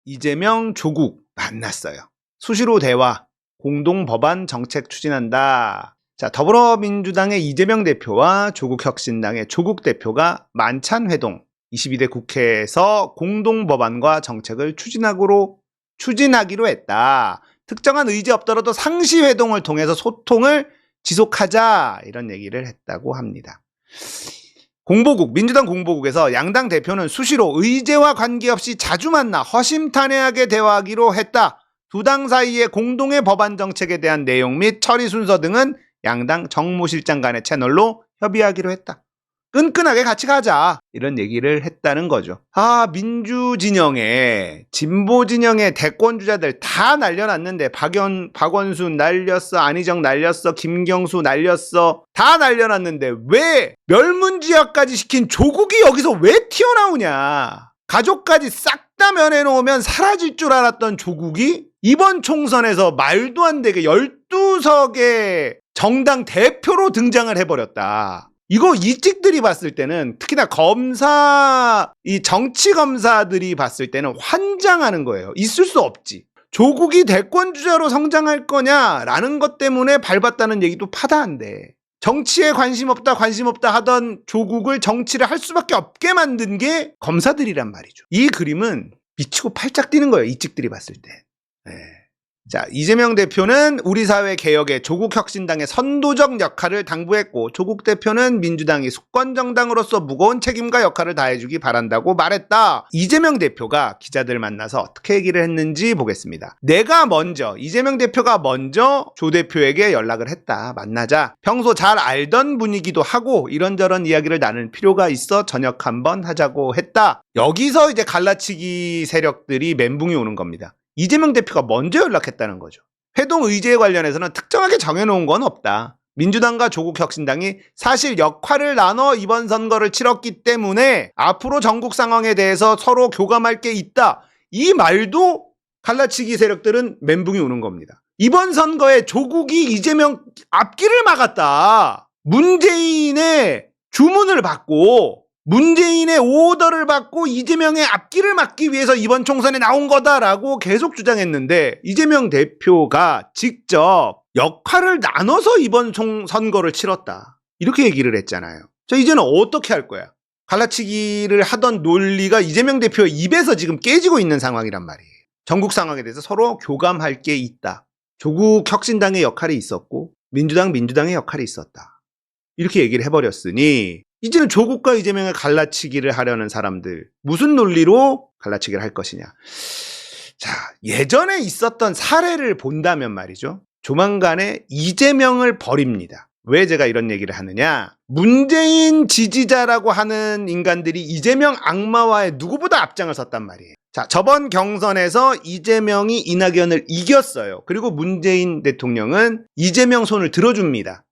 이재명, 조국 만났어요. 수시로 대화, 공동법안 정책 추진한다. 자, 더불어민주당의 이재명 대표와 조국혁신당의 조국 대표가 만찬회동, 22대 국회에서 공동법안과 정책을 추진하기로 했다. 특정한 의지 없더라도 상시회동을 통해서 소통을 지속하자, 이런 얘기를 했다고 합니다. 민주당 공보국에서 양당 대표는 수시로 의제와 관계없이 자주 만나 허심탄회하게 대화하기로 했다. 두 당 사이의 공동의 법안 정책에 대한 내용 및 처리 순서 등은 양당 정무실장 간의 채널로 협의하기로 했다. 끈끈하게 같이 가자, 이런 얘기를 했다는 거죠. 민주진영에 진보진영의 대권주자들 다 날려놨는데 박원순 날렸어, 안희정 날렸어, 김경수 날렸어, 다 날려놨는데 왜 멸문지화까지 시킨 조국이 여기서 왜 튀어나오냐. 가족까지 싹 다 면해놓으면 사라질 줄 알았던 조국이 이번 총선에서 말도 안 되게 12석의 정당 대표로 등장을 해버렸다. 이거 이직들이 봤을 때는, 특히나 이 정치 검사들이 봤을 때는 환장하는 거예요. 있을 수 없지. 조국이 대권주자로 성장할 거냐라는 것 때문에 밟았다는 얘기도 파다한데, 정치에 관심 없다 하던 조국을 정치를 할 수밖에 없게 만든 게 검사들이란 말이죠. 이 그림은 미치고 팔짝 뛰는 거예요. 이직들이 봤을 때. 자, 이재명 대표는 우리 사회 개혁에 조국혁신당의 선도적 역할을 당부했고, 조국 대표는 민주당이 수권정당으로서 무거운 책임과 역할을 다해주기 바란다고 말했다. 이재명 대표가 기자들 만나서 어떻게 얘기를 했는지 보겠습니다. 이재명 대표가 먼저 조 대표에게 연락을 했다. 만나자. 평소 잘 알던 분이기도 하고 이런저런 이야기를 나눌 필요가 있어 저녁 한번 하자고 했다. 여기서 이제 갈라치기 세력들이 멘붕이 오는 겁니다. 이재명 대표가 먼저 연락했다는 거죠. 회동 의제에 관련해서는 특정하게 정해놓은 건 없다. 민주당과 조국혁신당이 사실 역할을 나눠 이번 선거를 치렀기 때문에 앞으로 전국 상황에 대해서 서로 교감할 게 있다. 이 말도 갈라치기 세력들은 멘붕이 오는 겁니다. 이번 선거에 조국이 이재명 앞길을 막았다. 문재인의 주문을 받고, 문재인의 오더를 받고 이재명의 앞길을 막기 위해서 이번 총선에 나온 거다라고 계속 주장했는데, 이재명 대표가 직접 역할을 나눠서 이번 선거를 치렀다, 이렇게 얘기를 했잖아요. 자, 이제는 어떻게 할 거야? 갈라치기를 하던 논리가 이재명 대표의 입에서 지금 깨지고 있는 상황이란 말이에요. 전국 상황에 대해서 서로 교감할 게 있다. 조국 혁신당의 역할이 있었고 민주당의 역할이 있었다. 이렇게 얘기를 해버렸으니 이제는 조국과 이재명을 갈라치기를 하려는 사람들, 무슨 논리로 갈라치기를 할 것이냐. 자, 예전에 있었던 사례를 본다면 말이죠, 조만간에 이재명을 버립니다. 왜 제가 이런 얘기를 하느냐. 문재인 지지자라고 하는 인간들이 이재명 악마화에 누구보다 앞장을 섰단 말이에요. 자, 저번 경선에서 이재명이 이낙연을 이겼어요. 그리고 문재인 대통령은 이재명 손을 들어줍니다.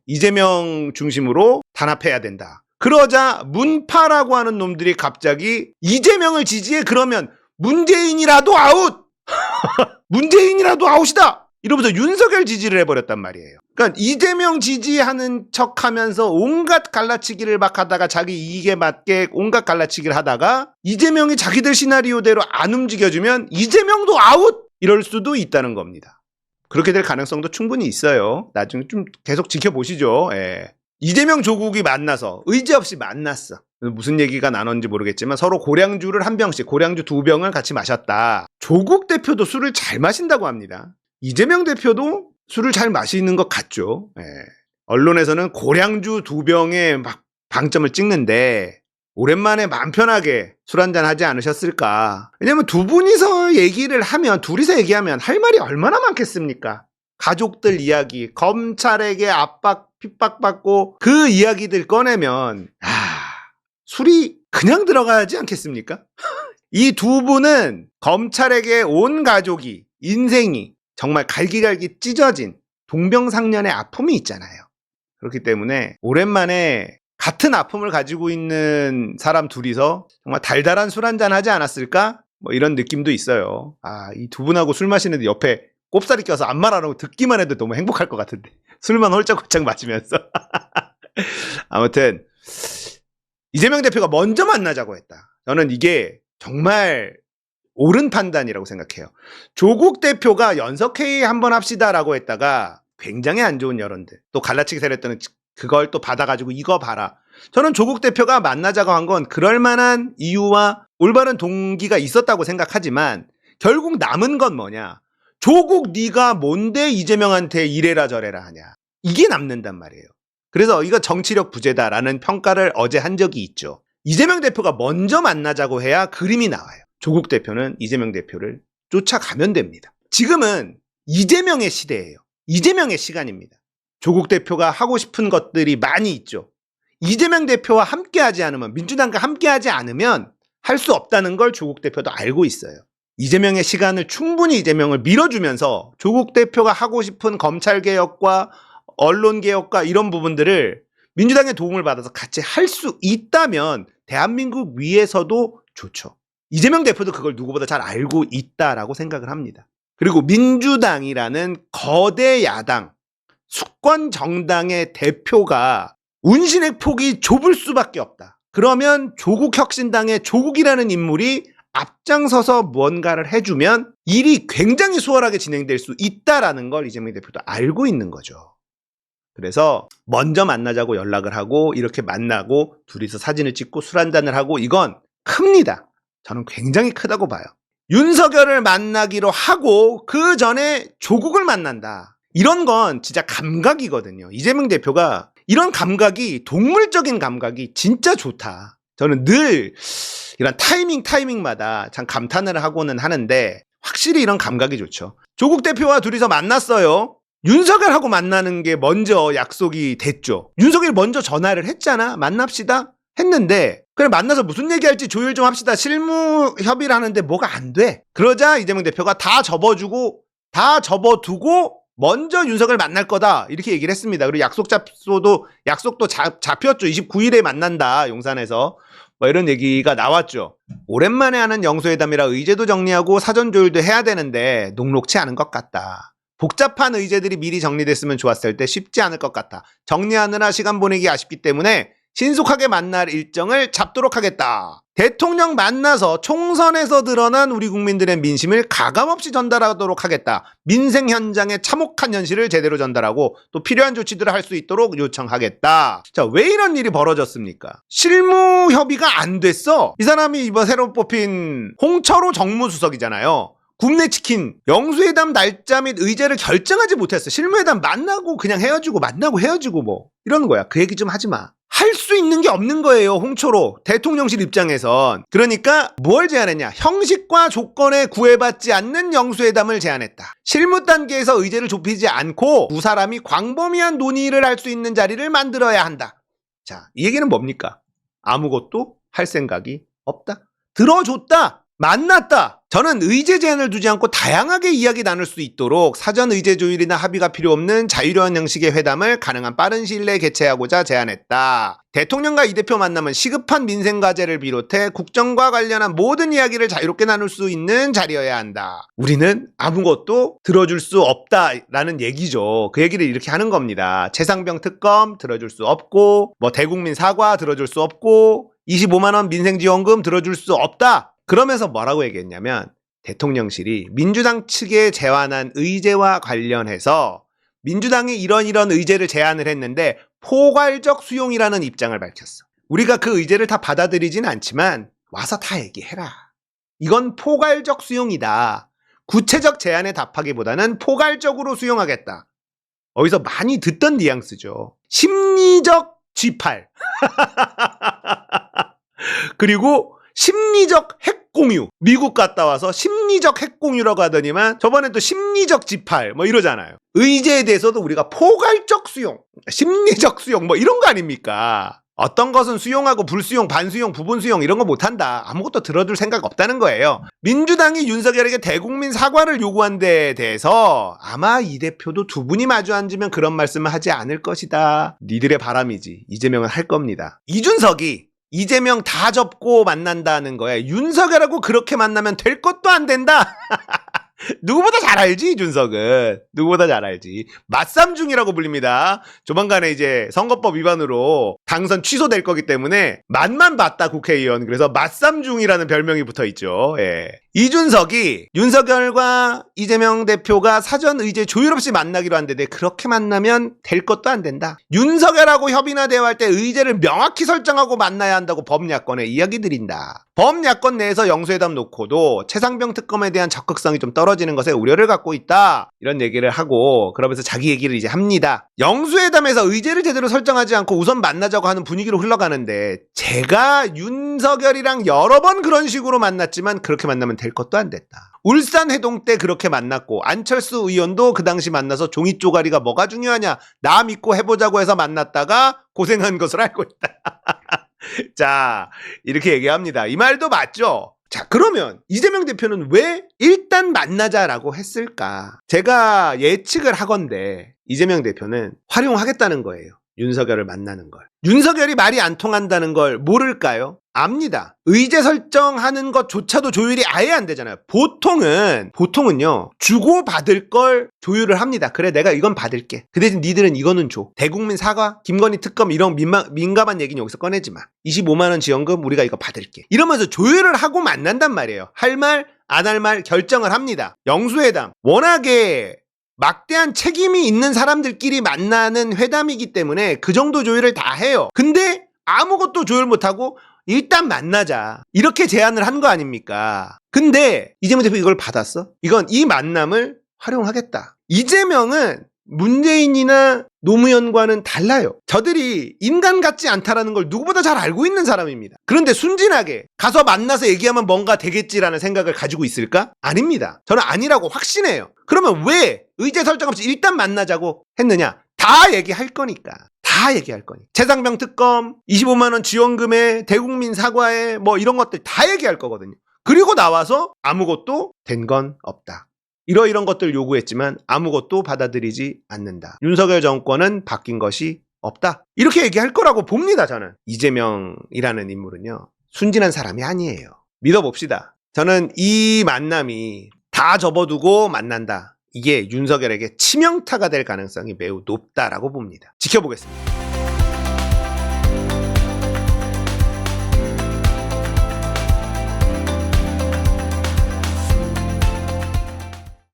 이재명 중심으로 단합해야 된다. 그러자 문파라고 하는 놈들이 갑자기 이재명을 지지해, 그러면 문재인이라도 아웃! 문재인이라도 아웃이다! 이러면서 윤석열 지지를 해버렸단 말이에요. 그러니까 이재명 지지하는 척 하면서 온갖 갈라치기를 막 하다가, 자기 이익에 맞게 온갖 갈라치기를 하다가 이재명이 자기들 시나리오대로 안 움직여주면 이재명도 아웃! 이럴 수도 있다는 겁니다. 그렇게 될 가능성도 충분히 있어요. 나중에 좀 계속 지켜보시죠. 이재명 조국이 만나서 의지 없이 만났어. 무슨 얘기가 나눴는지 모르겠지만 서로 고량주를 한 병씩, 고량주 2병을 같이 마셨다. 조국 대표도 술을 잘 마신다고 합니다. 이재명 대표도 술을 잘 마시는 것 같죠. 언론에서는 고량주 2병에 막 방점을 찍는데, 오랜만에 마음 편하게 술 한잔 하지 않으셨을까. 왜냐면 두 분이서 얘기를 하면, 둘이서 얘기하면 할 말이 얼마나 많겠습니까. 가족들 이야기, 검찰에게 압박, 핍박받고 그 이야기들 꺼내면 술이 그냥 들어가지 않겠습니까? 이 두 분은 검찰에게 온 가족이, 인생이 정말 갈기갈기 찢어진 동병상련의 아픔이 있잖아요. 그렇기 때문에 오랜만에 같은 아픔을 가지고 있는 사람 둘이서 정말 달달한 술 한잔 하지 않았을까? 뭐 이런 느낌도 있어요. 이 두 분하고 술 마시는데 옆에 꼽사리 껴서 아무 말 안 하고 듣기만 해도 너무 행복할 것 같은데. 술만 홀짝홀짝 마시면서. 아무튼 이재명 대표가 먼저 만나자고 했다. 저는 이게 정말 옳은 판단이라고 생각해요. 조국 대표가 연석회의 한번 합시다라고 했다가 굉장히 안 좋은 여론들, 또 갈라치기 세력들은 그걸 또 받아가지고 이거 봐라. 저는 조국 대표가 만나자고 한 건 그럴 만한 이유와 올바른 동기가 있었다고 생각하지만 결국 남은 건 뭐냐. 조국 네가 뭔데 이재명한테 이래라 저래라 하냐. 이게 남는단 말이에요. 그래서 이거 정치력 부재다라는 평가를 어제 한 적이 있죠. 이재명 대표가 먼저 만나자고 해야 그림이 나와요. 조국 대표는 이재명 대표를 쫓아가면 됩니다. 지금은 이재명의 시대예요. 이재명의 시간입니다. 조국 대표가 하고 싶은 것들이 많이 있죠. 이재명 대표와 함께하지 않으면, 민주당과 함께하지 않으면 할 수 없다는 걸 조국 대표도 알고 있어요. 이재명의 시간을 충분히 이재명을 밀어주면서 조국 대표가 하고 싶은 검찰개혁과 언론개혁과 이런 부분들을 민주당의 도움을 받아서 같이 할 수 있다면 대한민국 위에서도 좋죠. 이재명 대표도 그걸 누구보다 잘 알고 있다라고 생각을 합니다. 그리고 민주당이라는 거대 야당, 수권 정당의 대표가 운신의 폭이 좁을 수밖에 없다. 그러면 조국혁신당의 조국이라는 인물이 앞장서서 무언가를 해주면 일이 굉장히 수월하게 진행될 수 있다라는 걸 이재명 대표도 알고 있는 거죠. 그래서 먼저 만나자고 연락을 하고 이렇게 만나고 둘이서 사진을 찍고 술 한잔을 하고 이건 큽니다. 저는 굉장히 크다고 봐요. 윤석열을 만나기로 하고 그 전에 조국을 만난다. 이런 건 진짜 감각이거든요. 이재명 대표가 이런 감각이, 동물적인 감각이 진짜 좋다. 저는 늘 이런 타이밍마다 참 감탄을 하고는 하는데 확실히 이런 감각이 좋죠. 조국 대표와 둘이서 만났어요. 윤석열하고 만나는 게 먼저 약속이 됐죠. 윤석열이 먼저 전화를 했잖아. 만납시다. 했는데 그래 만나서 무슨 얘기할지 조율 좀 합시다. 실무 협의를 하는데 뭐가 안 돼. 그러자 이재명 대표가 다 접어두고 먼저 윤석열 만날 거다 이렇게 얘기를 했습니다. 그리고 약속도 잡혔죠. 29일에 만난다 용산에서 뭐 이런 얘기가 나왔죠. 오랜만에 하는 영수회담이라 의제도 정리하고 사전 조율도 해야 되는데 녹록치 않은 것 같다. 복잡한 의제들이 미리 정리됐으면 좋았을 때 쉽지 않을 것 같아. 정리하느라 시간 보내기 아쉽기 때문에 신속하게 만날 일정을 잡도록 하겠다. 대통령 만나서 총선에서 드러난 우리 국민들의 민심을 가감없이 전달하도록 하겠다. 민생 현장의 참혹한 현실을 제대로 전달하고 또 필요한 조치들을 할 수 있도록 요청하겠다. 자, 왜 이런 일이 벌어졌습니까? 실무 협의가 안 됐어. 이 사람이 이번 새로 뽑힌 홍철호 정무수석이잖아요. 굽네 치킨 영수회담 날짜 및 의제를 결정하지 못했어. 실무회담 만나고 그냥 헤어지고 만나고 헤어지고 뭐 이러는 거야. 그 얘기 좀 하지 마. 할 수 있는 게 없는 거예요. 홍초로 대통령실 입장에선. 그러니까 뭘 제안했냐. 형식과 조건에 구애받지 않는 영수회담을 제안했다. 실무 단계에서 의제를 좁히지 않고 두 사람이 광범위한 논의를 할 수 있는 자리를 만들어야 한다. 자, 이 얘기는 뭡니까? 아무것도 할 생각이 없다. 들어줬다. 만났다. 저는 의제 제한을 두지 않고 다양하게 이야기 나눌 수 있도록 사전 의제 조율이나 합의가 필요 없는 자유로운 형식의 회담을 가능한 빠른 시일 내에 개최하고자 제안했다. 대통령과 이 대표 만남은 시급한 민생 과제를 비롯해 국정과 관련한 모든 이야기를 자유롭게 나눌 수 있는 자리여야 한다. 우리는 아무것도 들어줄 수 없다라는 얘기죠. 그 얘기를 이렇게 하는 겁니다. 최상병 특검 들어줄 수 없고 뭐 대국민 사과 들어줄 수 없고 25만 원 민생지원금 들어줄 수 없다. 그러면서 뭐라고 얘기했냐면 대통령실이 민주당 측에 제안한 의제와 관련해서 민주당이 이런 의제를 제안을 했는데 포괄적 수용이라는 입장을 밝혔어. 우리가 그 의제를 다 받아들이진 않지만 와서 다 얘기해라. 이건 포괄적 수용이다. 구체적 제안에 답하기보다는 포괄적으로 수용하겠다. 어디서 많이 듣던 뉘앙스죠. 심리적 G8 그리고 심리적 핵공유. 미국 갔다 와서 심리적 핵공유라고 하더니만 저번에 또 심리적 G8 뭐 이러잖아요. 의제에 대해서도 우리가 포괄적 수용, 심리적 수용 뭐 이런 거 아닙니까? 어떤 것은 수용하고 불수용, 반수용, 부분수용 이런 거 못한다. 아무것도 들어줄 생각 없다는 거예요. 민주당이 윤석열에게 대국민 사과를 요구한 데에 대해서 아마 이 대표도 두 분이 마주 앉으면 그런 말씀을 하지 않을 것이다. 니들의 바람이지. 이재명은 할 겁니다. 이준석이 이재명 다 접고 만난다는 거야. 윤석열하고 그렇게 만나면 될 것도 안 된다. 누구보다 잘 알지, 이준석은. 누구보다 잘 알지. 맞삼중이라고 불립니다. 조만간에 이제 선거법 위반으로 당선 취소될 거기 때문에 맛만 봤다, 국회의원. 그래서 맞삼중이라는 별명이 붙어 있죠. 예. 이준석이 윤석열과 이재명 대표가 사전 의제 조율 없이 만나기로 한데 그렇게 만나면 될 것도 안 된다. 윤석열하고 협의나 대화할 때 의제를 명확히 설정하고 만나야 한다고 법야권에 이야기 드린다. 법야권 내에서 영수회담 놓고도 최상병 특검에 대한 적극성이 좀 떨어지는 것에 우려를 갖고 있다. 이런 얘기를 하고 그러면서 자기 얘기를 이제 합니다. 영수회담에서 의제를 제대로 설정하지 않고 우선 만나자고 하는 분위기로 흘러가는데 제가 윤석열이랑 여러 번 그런 식으로 만났지만 그렇게 만나면 될 것도 안 됐다. 울산 회동 때 그렇게 만났고 안철수 의원도 그 당시 만나서 종이 쪼가리가 뭐가 중요하냐 나 믿고 해보자고 해서 만났다가 고생한 것을 알고 있다. 자, 이렇게 얘기합니다. 이 말도 맞죠? 자, 그러면 이재명 대표는 왜 일단 만나자라고 했을까? 제가 예측을 하건대 이재명 대표는 활용하겠다는 거예요. 윤석열을 만나는 걸. 윤석열이 말이 안 통한다는 걸 모를까요? 압니다. 의제 설정하는 것조차도 조율이 아예 안 되잖아요. 보통은요, 주고받을 걸 조율을 합니다. 그래, 내가 이건 받을게. 그 대신 니들은 이거는 줘. 대국민 사과, 김건희 특검 이런 민감한 얘기는 여기서 꺼내지 마. 25만원 지원금 우리가 이거 받을게. 이러면서 조율을 하고 만난단 말이에요. 할 말, 안 할 말 결정을 합니다. 영수회담. 워낙에 막대한 책임이 있는 사람들끼리 만나는 회담이기 때문에 그 정도 조율을 다 해요. 근데 아무것도 조율 못하고 일단 만나자 이렇게 제안을 한 거 아닙니까? 근데 이재명 대표 이걸 받았어? 이건 이 만남을 활용하겠다. 이재명은 문재인이나 노무현과는 달라요. 저들이 인간 같지 않다라는 걸 누구보다 잘 알고 있는 사람입니다. 그런데 순진하게 가서 만나서 얘기하면 뭔가 되겠지라는 생각을 가지고 있을까? 아닙니다. 저는 아니라고 확신해요. 그러면 왜 의제 설정 없이 일단 만나자고 했느냐? 다 얘기할 거니까. 다 얘기할 거니. 최상병 특검, 25만원 지원금에 대국민 사과에 뭐 이런 것들 다 얘기할 거거든요. 그리고 나와서 아무것도 된 건 없다. 이런 것들 요구했지만 아무것도 받아들이지 않는다. 윤석열 정권은 바뀐 것이 없다. 이렇게 얘기할 거라고 봅니다, 저는. 이재명이라는 인물은요, 순진한 사람이 아니에요. 믿어봅시다. 저는 이 만남이 다 접어두고 만난다. 이게 윤석열에게 치명타가 될 가능성이 매우 높다라고 봅니다. 지켜보겠습니다.